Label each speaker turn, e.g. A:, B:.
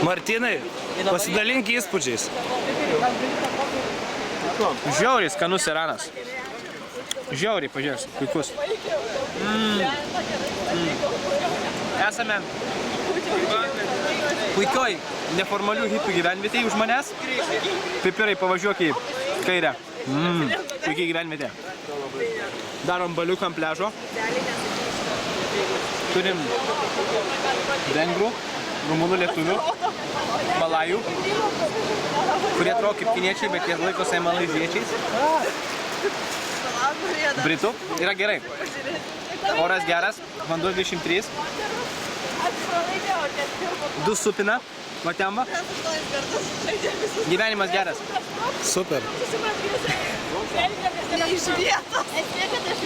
A: Martynai, pasidalink įspūdžiais.
B: Žiauriai skanus iranas. Žiauriai, pažiūrės, puikus. Esame puikioj neformalių hipių gyvenvietėje už manęs. Pipirai, pavažiuok į kairę. Puikiai gyvenvietė. Darom baliuką ant pliažo. Turim vengrų, rumunų, lietuvių, malajų, kurie atrodo kaip kiniečiai, bet jie laiko save malaiziečiais. Britų. Yra gerai. Oras geras, vanduo 23. Du supina, matemba. Gyvenimas geras.
A: Super.